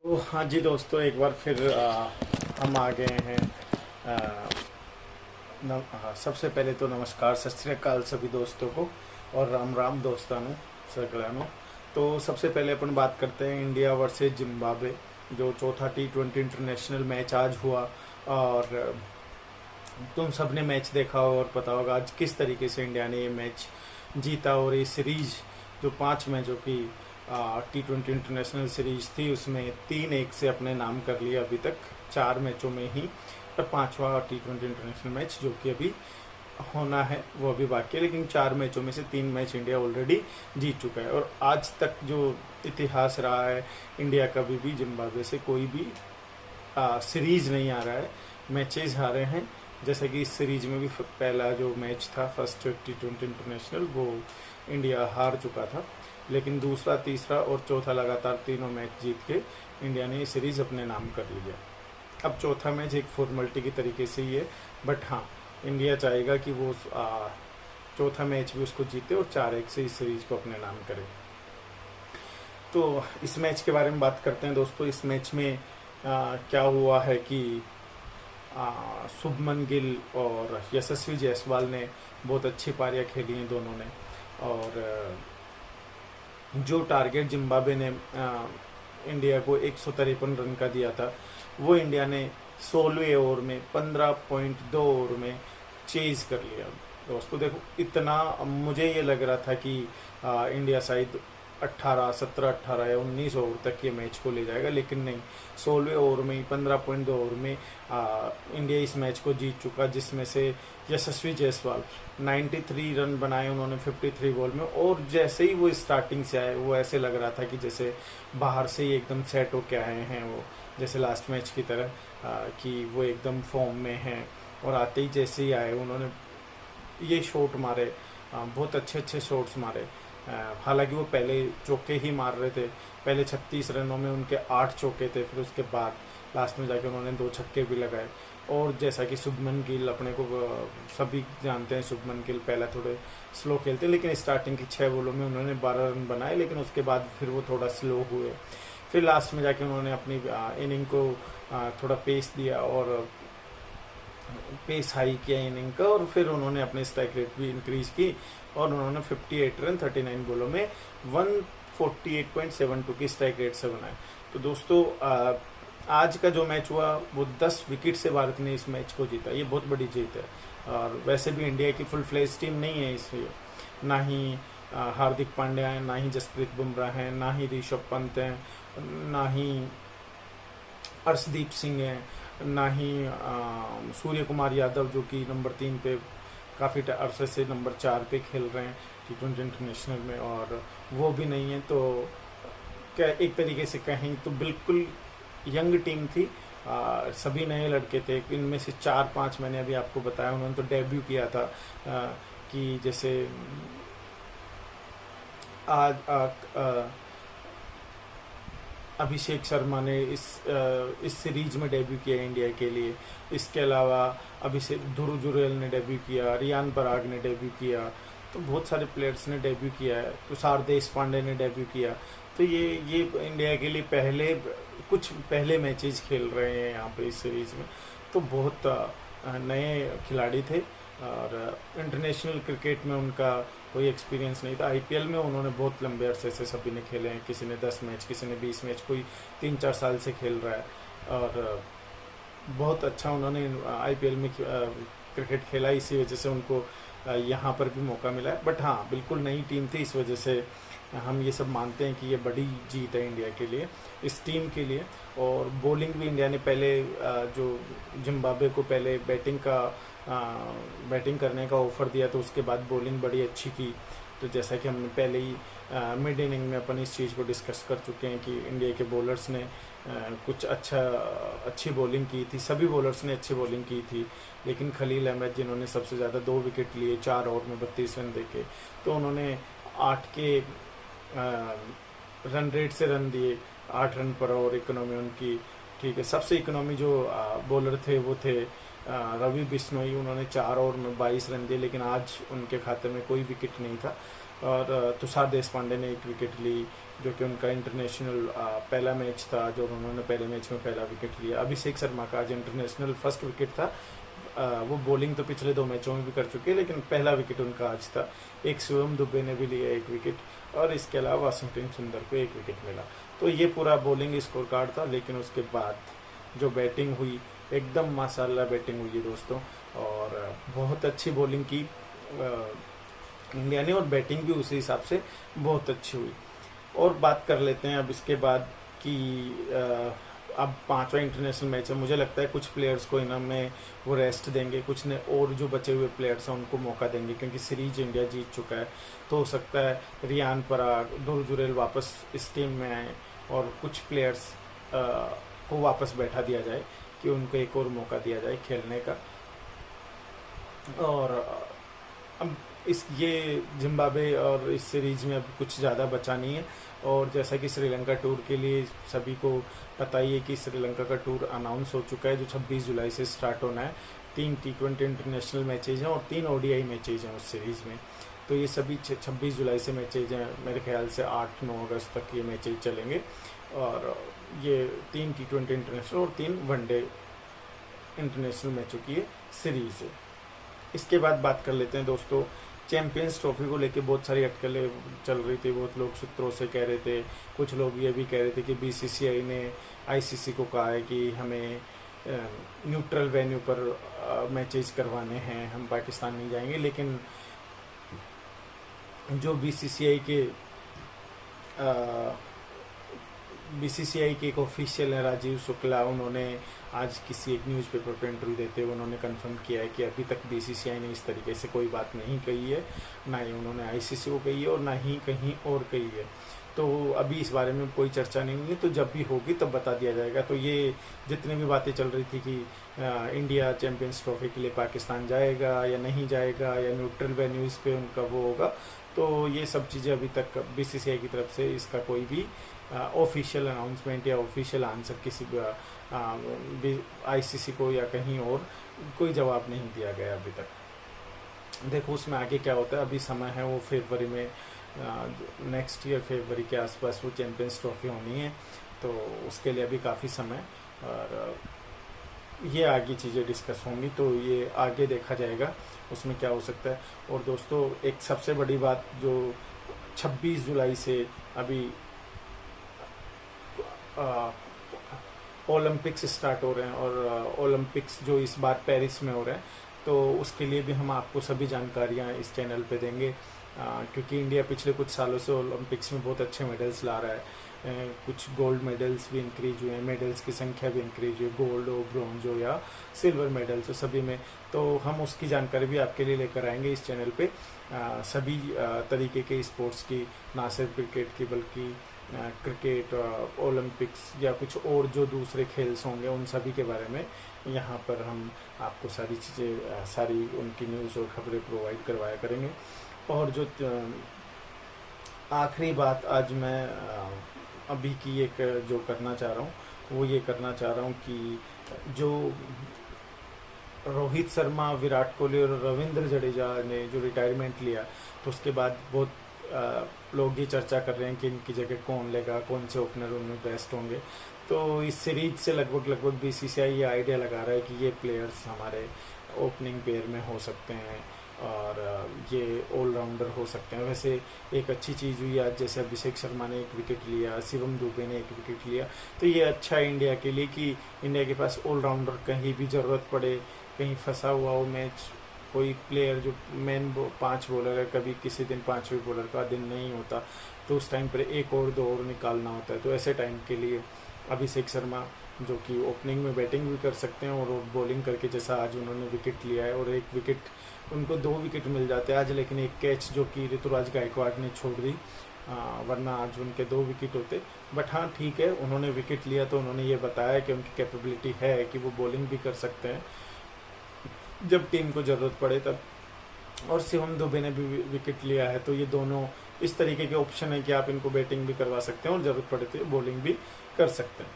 तो हाँ जी दोस्तों, एक बार फिर हम आ गए हैं। आ, हाँ, सबसे पहले तो नमस्कार, सत श्री अकाल सभी दोस्तों को और राम राम दोस्तानों सगळ्यांनो। तो सबसे पहले अपन बात करते हैं इंडिया वर्सेस जिम्बाब्वे, जो चौथा T20 इंटरनेशनल मैच आज हुआ। और तुम सबने मैच देखा हो और पता होगा आज किस तरीके से इंडिया ने ये मैच जीता। और ये सीरीज जो 5 मैचों की T20 इंटरनेशनल सीरीज थी, उसमें 3-1 से अपने नाम कर लिया अभी तक 4 मैचों में ही। और 5वां T20 इंटरनेशनल मैच जो कि अभी होना है वो अभी बाकी है, लेकिन 4 मैचों में से 3 मैच इंडिया ऑलरेडी जीत चुका है। और आज तक जो इतिहास रहा है, इंडिया कभी भी जिम्बाब्वे से कोई भी सीरीज नहीं आ रहा है, मैचेस हारे हैं। जैसे कि इस सीरीज में भी पहला जो मैच था फर्स्ट T20 इंटरनेशनल, वो इंडिया हार चुका था, लेकिन दूसरा, तीसरा और चौथा लगातार तीनों मैच जीत के इंडिया ने ये सीरीज अपने नाम कर लिया। अब चौथा मैच एक फॉर्मेलिटी की तरीके से ही है, बट हाँ, इंडिया चाहेगा कि वो चौथा मैच भी उसको जीते और 4-1 से इस सीरीज को अपने नाम करे। तो इस मैच के बारे में बात करते हैं दोस्तों। इस मैच में क्या हुआ है कि शुभमन गिल और यशस्वी जायसवाल ने बहुत अच्छी पारियां खेली हैं दोनों ने। और जो टारगेट जिम्बाब्वे ने इंडिया को 153 रन का दिया था, वो इंडिया ने 16वें ओवर में 15.2 ओवर में चेज कर लिया। दोस्तों देखो, इतना मुझे ये लग रहा था कि इंडिया शायद 17, 18 या 19 ओवर तक ये मैच को ले जाएगा, लेकिन नहीं, 16वें ओवर में ही 15.2 ओवर में इंडिया इस मैच को जीत चुका, जिसमें से यशस्वी जायसवाल 93 रन बनाए उन्होंने 53 बॉल में। और जैसे ही वो स्टार्टिंग से आए, वो ऐसे लग रहा था कि जैसे बाहर से ही एकदम सेट होके आए हैं, वो जैसे लास्ट मैच की तरह कि वो एकदम फॉर्म में हैं। और आते ही जैसे ही आए, उन्होंने ये शॉट मारे, बहुत अच्छे अच्छे शॉट्स मारे। हालांकि वो पहले चौके ही मार रहे थे, पहले 36 रनों में उनके 8 चौके थे, फिर उसके बाद लास्ट में जाके उन्होंने 2 छक्के भी लगाए। और जैसा कि शुभमन गिल, अपने को सभी जानते हैं, शुभमन गिल पहला थोड़े स्लो खेलते हैं, लेकिन स्टार्टिंग की 6 बॉलों में उन्होंने 12 रन बनाए, लेकिन उसके बाद फिर वो थोड़ा स्लो हुए। फिर लास्ट में जाके उन्होंने अपनी इनिंग को थोड़ा पेस दिया और पेस हाई किया इनिंग का, और फिर उन्होंने अपने स्ट्राइक रेट भी इंक्रीज की और उन्होंने 58 रन 39 बॉलों में 148.72 की स्ट्राइक रेट से बनाए। तो दोस्तों, आज का जो मैच हुआ वो 10 विकेट से भारत ने इस मैच को जीता। ये बहुत बड़ी जीत है। और वैसे भी इंडिया की फुल फ्लेज टीम नहीं है इसमें, ना ही हार्दिक पांड्या हैं, ना ही जसप्रीत बुमराह हैं, ना ही ऋषभ पंत हैं, ना ही अर्शदीप सिंह हैं, ना ही सूर्य कुमार यादव, जो कि नंबर 3 पे काफ़ी अरसे से नंबर 4 पे खेल रहे हैं T20 इंटरनेशनल में, और वो भी नहीं है। तो क्या एक तरीके से कहें तो बिल्कुल यंग टीम थी। सभी नए लड़के थे। इनमें से 4-5 मैंने अभी आपको बताया, उन्होंने तो डेब्यू किया था। कि जैसे आज अभिषेक शर्मा ने इस सीरीज में डेब्यू किया इंडिया के लिए। इसके अलावा अभिषेक ध्रुव जुरेल ने डेब्यू किया, रियान पराग ने डेब्यू किया, तो बहुत सारे प्लेयर्स ने डेब्यू किया है। तुषार देशपांडे ने डेब्यू किया। तो ये इंडिया के लिए कुछ पहले मैचेस खेल रहे हैं यहाँ पे इस सीरीज में। तो बहुत नए खिलाड़ी थे और इंटरनेशनल क्रिकेट में उनका कोई एक्सपीरियंस नहीं था। आईपीएल में उन्होंने बहुत लंबे अरसे से सभी ने खेले हैं, किसी ने 10 मैच, किसी ने 20 मैच, कोई 3-4 साल से खेल रहा है। और बहुत अच्छा उन्होंने आईपीएल में क्रिकेट खेला, इसी वजह से उनको यहाँ पर भी मौका मिला है। बट हाँ, बिल्कुल नई टीम थी, इस वजह से हम ये सब मानते हैं कि ये बड़ी जीत है इंडिया के लिए, इस टीम के लिए। और बॉलिंग भी इंडिया ने पहले जो जिम्बाब्वे को पहले बैटिंग करने का ऑफर दिया, तो उसके बाद बॉलिंग बड़ी अच्छी की। तो जैसा कि हमने पहले ही मिड इनिंग में अपन इस चीज़ को डिस्कस कर चुके हैं कि इंडिया के बॉलर्स ने कुछ अच्छी बॉलिंग की थी, सभी बॉलर्स ने अच्छी बॉलिंग की थी। लेकिन खलील अहमद, जिन्होंने सबसे ज़्यादा 2 विकेट लिए 4 ओवर में 32 रन देके, तो उन्होंने 8 के रन रेट से रन दिए, 8 रन पर ओवर इकोनॉमी उनकी, ठीक है। सबसे इकोनॉमी जो बॉलर थे वो थे रवि बिश्नोई, उन्होंने 4 ओवर में 22 रन दिए, लेकिन आज उनके खाते में कोई विकेट नहीं था। और तुषार देशपांडे ने एक विकेट ली, जो कि उनका इंटरनेशनल पहला मैच था, जो उन्होंने पहले मैच में पहला विकेट लिया। अभिषेक शर्मा का आज इंटरनेशनल फर्स्ट विकेट था। वो बॉलिंग तो पिछले 2 मैचों में भी कर चुके हैं, लेकिन पहला विकेट उनका आज था। एक शिवम दुबे ने भी लिया 1 विकेट, और इसके अलावा वाशिंगटन सुंदर को 1 विकेट मिला। तो ये पूरा बॉलिंग स्कोर कार्ड था। लेकिन उसके बाद जो बैटिंग हुई, एकदम माशाल्लाह बैटिंग हुई है दोस्तों, और बहुत अच्छी बॉलिंग की इंडिया ने, और बैटिंग भी उसी हिसाब से बहुत अच्छी हुई। और बात कर लेते हैं अब इसके बाद कि अब 5वां इंटरनेशनल मैच है। मुझे लगता है कुछ प्लेयर्स को इनमें वो रेस्ट देंगे, कुछ ने और जो बचे हुए प्लेयर्स हैं उनको मौका देंगे, क्योंकि सीरीज इंडिया जीत चुका है। तो हो सकता है रियान पराग, ध्रुव जुरेल वापस इस टीम में आए, और कुछ प्लेयर्स को वापस बैठा दिया जाए, कि उनको एक और मौका दिया जाए खेलने का। और अब ये जिम्बाब्वे और इस सीरीज में अब कुछ ज़्यादा बचा नहीं है। और जैसा कि श्रीलंका टूर के लिए सभी को पता ही है कि श्रीलंका का टूर अनाउंस हो चुका है, जो 26 जुलाई से स्टार्ट होना है। 3 T20 इंटरनेशनल मैचेज हैं और 3 ODI मैचेज हैं उस सीरीज़ में। तो ये सभी 26 जुलाई से मैचेज हैं। मेरे ख्याल से 8-9 अगस्त तक ये मैचेज चलेंगे, और ये 3 T20 इंटरनेशनल और 3 वनडे इंटरनेशनल मैचों की सीरीज़ है। इसके बाद बात कर लेते हैं दोस्तों, चैंपियंस ट्रॉफी को लेके बहुत सारी अटकलें चल रही थी। बहुत लोग सूत्रों से कह रहे थे, कुछ लोग ये भी कह रहे थे कि BCCI ने ICC को कहा है कि हमें न्यूट्रल वेन्यू पर मैचेज करवाने हैं, हम पाकिस्तान नहीं जाएंगे। लेकिन जो BCCI के एक ऑफिशियल है, राजीव शुक्ला, उन्होंने आज किसी एक न्यूज़पेपर पर इंटरव्यू देते हुए उन्होंने कंफर्म किया है कि अभी तक BCCI ने इस तरीके से कोई बात नहीं कही है, ना ही उन्होंने ICC को कही है और ना ही कहीं और कही है। तो अभी इस बारे में कोई चर्चा नहीं हुई, तो जब भी होगी तब बता दिया जाएगा। तो ये जितनी भी बातें चल रही थी कि इंडिया चैंपियंस ट्रॉफी के लिए पाकिस्तान जाएगा या नहीं जाएगा, या न्यूट्रल वेन्यूज़ पे उनका वो होगा, तो ये सब चीज़ें अभी तक BCCI की तरफ से इसका कोई भी ऑफिशियल अनाउंसमेंट या ऑफिशियल आंसर किसी ICC को या कहीं और कोई जवाब नहीं दिया गया अभी तक। देखो उसमें आगे क्या होता है, अभी समय है, वो फरवरी में, नेक्स्ट ईयर फरवरी के आसपास वो चैंपियंस ट्रॉफी होनी है। तो उसके लिए अभी काफ़ी समय, और ये आगे चीज़ें डिस्कस होंगी, तो ये आगे देखा जाएगा उसमें क्या हो सकता है। और दोस्तों एक सबसे बड़ी बात, जो 26 जुलाई से अभी ओलंपिक्स स्टार्ट हो रहे हैं, और ओलंपिक्स जो इस बार पेरिस में हो रहे हैं, तो उसके लिए भी हम आपको सभी जानकारियां इस चैनल पे देंगे। क्योंकि इंडिया पिछले कुछ सालों से ओलंपिक्स में बहुत अच्छे मेडल्स ला रहा है। कुछ गोल्ड मेडल्स भी इंक्रीज हुए हैं, मेडल्स की संख्या भी इंक्रीज हुई, गोल्ड हो, ब्रॉन्ज हो या सिल्वर मेडल्स हो, सभी में। तो हम उसकी जानकारी भी आपके लिए लेकर आएंगे इस चैनल पे। सभी तरीके के स्पोर्ट्स की, ना सिर्फ क्रिकेट की, बल्कि क्रिकेट, ओलंपिक्स या कुछ और जो दूसरे खेल्स होंगे, उन सभी के बारे में यहाँ पर हम आपको सारी चीज़ें, सारी उनकी न्यूज़ और खबरें प्रोवाइड करवाया करेंगे। और जो आखिरी बात आज मैं अभी की एक जो करना चाह रहा हूँ, वो ये करना चाह रहा हूँ कि जो रोहित शर्मा, विराट कोहली और रविंद्र जडेजा ने जो रिटायरमेंट लिया, तो उसके बाद बहुत लोग ये चर्चा कर रहे हैं कि इनकी जगह कौन लेगा, कौन से ओपनर उनमें बेस्ट होंगे। तो इस सीरीज से लगभग BCCI ये आइडिया लगा रहा है कि ये प्लेयर्स हमारे ओपनिंग पेयर में हो सकते हैं, और ये ऑलराउंडर हो सकते हैं। वैसे एक अच्छी चीज़ हुई आज, जैसे अभिषेक शर्मा ने 1 विकेट लिया, शिवम दुबे ने 1 विकेट लिया, तो ये अच्छा है इंडिया के लिए कि इंडिया के पास ऑलराउंडर कहीं भी ज़रूरत पड़े, कहीं फंसा हुआ हो मैच, कोई प्लेयर जो मेन 5 बॉलर है, कभी किसी दिन 5वें बॉलर का दिन नहीं होता, तो उस टाइम पर 1 और 2 और निकालना होता है। तो ऐसे टाइम के लिए अभिषेक शर्मा, जो कि ओपनिंग में बैटिंग भी कर सकते हैं और बॉलिंग करके, जैसा आज उन्होंने विकेट लिया है, और 1 विकेट, उनको 2 विकेट मिल जाते हैं आज, लेकिन एक कैच जो कि ऋतुराज गायकवाड़ ने छोड़ दी, वरना आज उनके 2 विकेट होते। बट हाँ ठीक है, उन्होंने विकेट लिया तो उन्होंने ये बताया कि उनकी कैपेबिलिटी है कि वो बॉलिंग भी कर सकते हैं जब टीम को ज़रूरत पड़े तब। और शिवम दुबे ने भी विकेट लिया है, तो ये दोनों इस तरीके के ऑप्शन है कि आप इनको बैटिंग भी करवा सकते हैं और ज़रूरत पड़े तो बॉलिंग भी कर सकते हैं।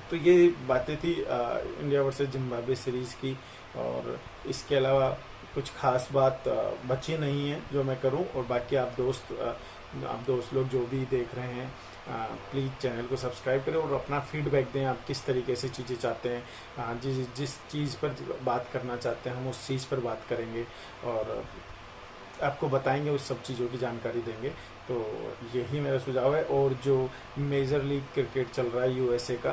तो ये बातें थी इंडिया वर्सेस जिम्बाब्वे सीरीज़ की। और इसके अलावा कुछ खास बात बची नहीं है जो मैं करूं। और बाकी आप दोस्त लोग जो भी देख रहे हैं, प्लीज़ चैनल को सब्सक्राइब करें और अपना फीडबैक दें, आप किस तरीके से चीज़ें चाहते हैं। जिस चीज़ पर बात करना चाहते हैं हम उस चीज़ पर बात करेंगे और आपको बताएंगे, उस सब चीज़ों की जानकारी देंगे। तो यही मेरा सुझाव है। और जो मेजर लीग क्रिकेट चल रहा है यूएसए का,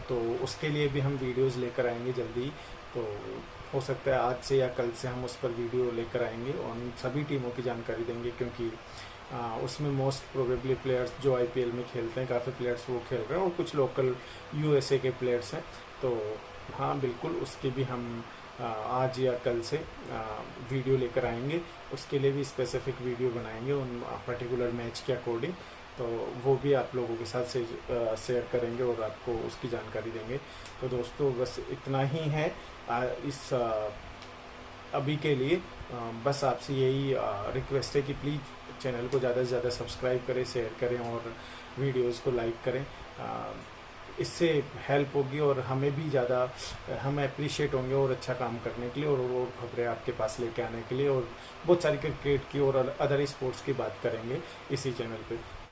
तो उसके लिए भी हम वीडियोस लेकर आएंगे जल्दी। तो हो सकता है आज से या कल से हम उस पर वीडियो लेकर आएंगे और उन सभी टीमों की जानकारी देंगे, क्योंकि उसमें मोस्ट प्रोबेबली प्लेयर्स जो आईपीएल में खेलते हैं, काफ़ी प्लेयर्स वो खेल रहे हैं और कुछ लोकल यूएसए के प्लेयर्स हैं। तो हाँ बिल्कुल, उसके भी हम आज या कल से वीडियो लेकर आएंगे। उसके लिए भी स्पेसिफिक वीडियो बनाएंगे उन पर्टिकुलर मैच के अकॉर्डिंग। तो वो भी आप लोगों के साथ शेयर करेंगे और आपको उसकी जानकारी देंगे। तो दोस्तों बस इतना ही है इस अभी के लिए। बस आपसे यही रिक्वेस्ट है कि प्लीज़ चैनल को ज़्यादा से ज़्यादा सब्सक्राइब करें, शेयर करें और वीडियोस को लाइक करें। इससे हेल्प होगी और हमें भी ज़्यादा हम अप्रिशिएट होंगे और अच्छा काम करने के लिए और खबरें आपके पास लेके आने के लिए, और बहुत सारी क्रिकेट की और अदर स्पोर्ट्स की बात करेंगे इसी चैनल पे।